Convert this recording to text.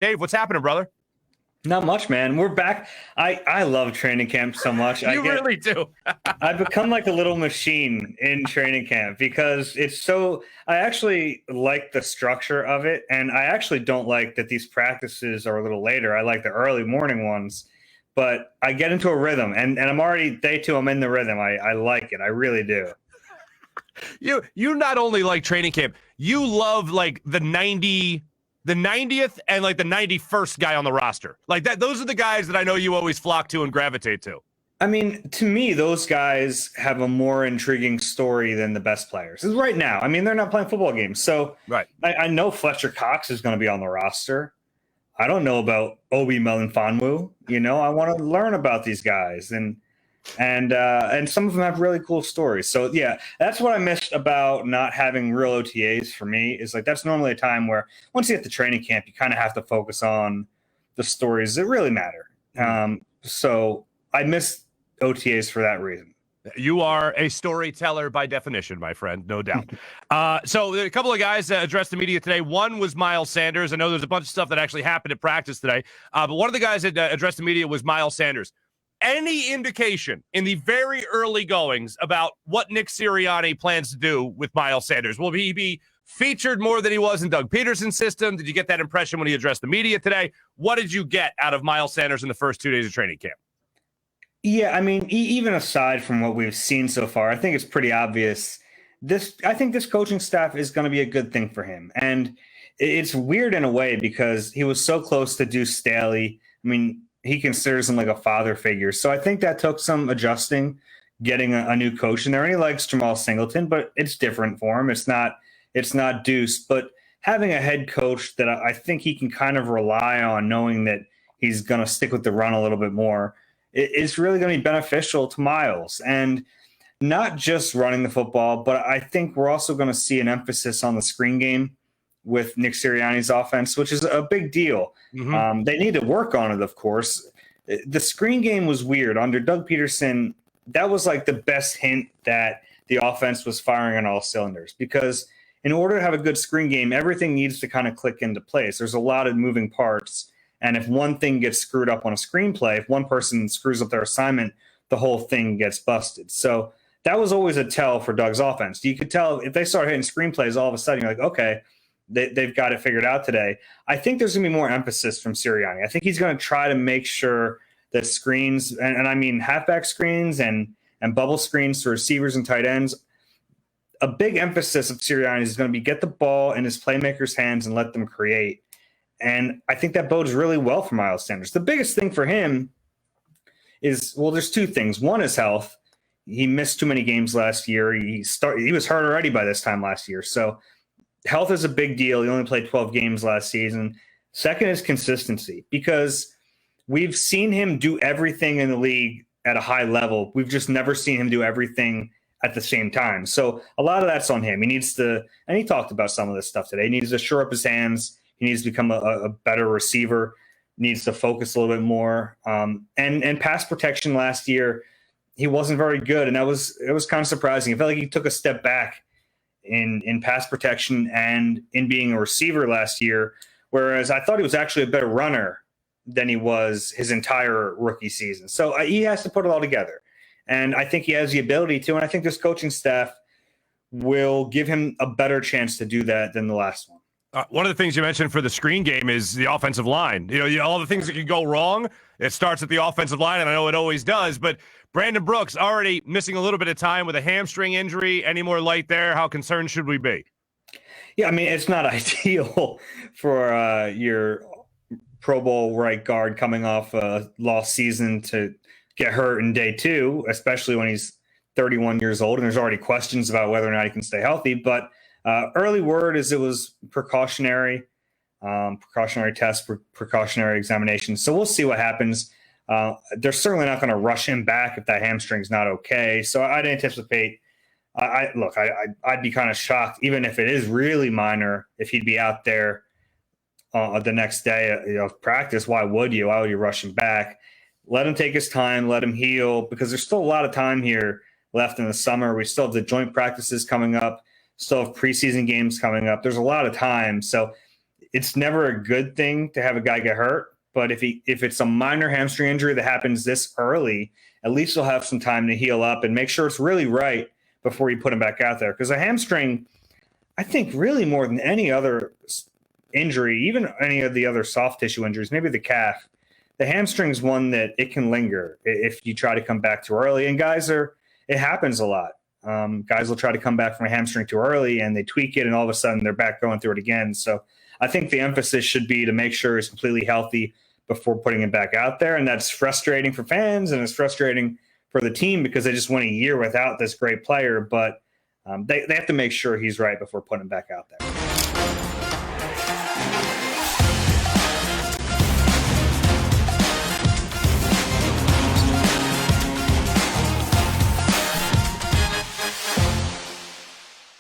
Dave, what's happening, brother? Not much, man. We're back. I love training camp so much. You really do. I've become like a little machine in training camp because it's so. I actually like the structure of it, and I actually don't like that these practices are a little later. I like the early morning ones, but I get into a rhythm, and I'm already day two. I'm in the rhythm. I like it. I really do. You not only like training camp, you love like the 90th and like the 91st guy on the roster. Like that, those are the guys that I know you always flock to and gravitate to. I mean, to me, those guys have a more intriguing story than the best players. Right now, I mean, they're not playing football games. So right. I know Fletcher Cox is going to be on the roster. I don't know about Obi Melinfonwu. I want to learn about these guys. And some of them have really cool stories. So yeah, that's what I missed about not having real OTAs for me is like, that's normally a time where once you get to training camp, you kind of have to focus on the stories that really matter. So I miss OTAs for that reason. You are a storyteller by definition, my friend, no doubt. So a couple of guys addressed the media today. One was Miles Sanders. I know there's a bunch of stuff that actually happened at practice today, but one of the guys that addressed the media was Miles Sanders. Any indication in the very early goings about what Nick Sirianni plans to do with Miles Sanders? Will he be featured more than he was in Doug Peterson's system? Did you get that impression when he addressed the media today? What did you get out of Miles Sanders in the first 2 days of training camp? Yeah, I mean, even aside from what we've seen so far, I think it's pretty obvious. I think this coaching staff is going to be a good thing for him. And it's weird in a way because he was so close to Deuce Staley. I mean, he considers him like a father figure. So I think that took some adjusting, getting a new coach in there. And he likes Jamal Singleton, but it's different for him. It's not Deuce, but having a head coach that I think he can kind of rely on, knowing that he's going to stick with the run a little bit more, it's really going to be beneficial to Miles. And not just running the football, but I think we're also going to see an emphasis on the screen game with Nick Sirianni's offense, which is a big deal. Mm-hmm. They need to work on it, of course. The screen game was weird. Under Doug Peterson, that was like the best hint that the offense was firing on all cylinders, because in order to have a good screen game, everything needs to kind of click into place. There's a lot of moving parts. And if one thing gets screwed up on a screenplay, if one person screws up their assignment, the whole thing gets busted. So that was always a tell for Doug's offense. You could tell if they start hitting screenplays, all of a sudden you're like, okay, they've got it figured out today. I think there's going to be more emphasis from Sirianni. I think he's going to try to make sure that screens, and I mean halfback screens and bubble screens to receivers and tight ends, a big emphasis of Sirianni is going to be get the ball in his playmakers' hands and let them create. And I think that bodes really well for Miles Sanders. The biggest thing for him is, well, there's two things. One is health. He missed too many games last year. He was hurt already by this time last year. So health is a big deal. He only played 12 games last season. Second is consistency, because we've seen him do everything in the league at a high level. We've just never seen him do everything at the same time. So a lot of that's on him. He needs to, and he talked about some of this stuff today, he needs to shore up his hands. He needs to become a better receiver, needs to focus a little bit more. And pass protection last year, he wasn't very good. And it was kind of surprising. I felt like he took a step back in pass protection and in being a receiver last year, whereas I thought he was actually a better runner than he was his entire rookie season. So he has to put it all together. And I think he has the ability to, and I think this coaching staff will give him a better chance to do that than the last one. One of the things you mentioned for the screen game is the offensive line. All the things that can go wrong, it starts at the offensive line, and I know it always does. But Brandon Brooks already missing a little bit of time with a hamstring injury. Any more light there? How concerned should we be? Yeah, I mean, it's not ideal for your Pro Bowl right guard coming off a lost season to get hurt in day two, especially when he's 31 years old, and there's already questions about whether or not he can stay healthy. But early word is it was precautionary test, precautionary examination. So we'll see what happens. They're certainly not going to rush him back if that hamstring's not okay. So I'd anticipate. I'd be kind of shocked, even if it is really minor, if he'd be out there the next day of practice. Why would you rush him back? Let him take his time, let him heal, because there's still a lot of time here left in the summer. We still have the joint practices coming up. Still have preseason games coming up. There's a lot of time. So it's never a good thing to have a guy get hurt. But if it's a minor hamstring injury that happens this early, at least he'll have some time to heal up and make sure it's really right before you put him back out there. Because a hamstring, I think really more than any other injury, even any of the other soft tissue injuries, maybe the calf, the hamstring's one that it can linger if you try to come back too early. And it happens a lot. Guys will try to come back from a hamstring too early and they tweak it and all of a sudden they're back going through it again. So I think the emphasis should be to make sure he's completely healthy before putting him back out there. And that's frustrating for fans and it's frustrating for the team because they just went a year without this great player. But they have to make sure he's right before putting him back out there.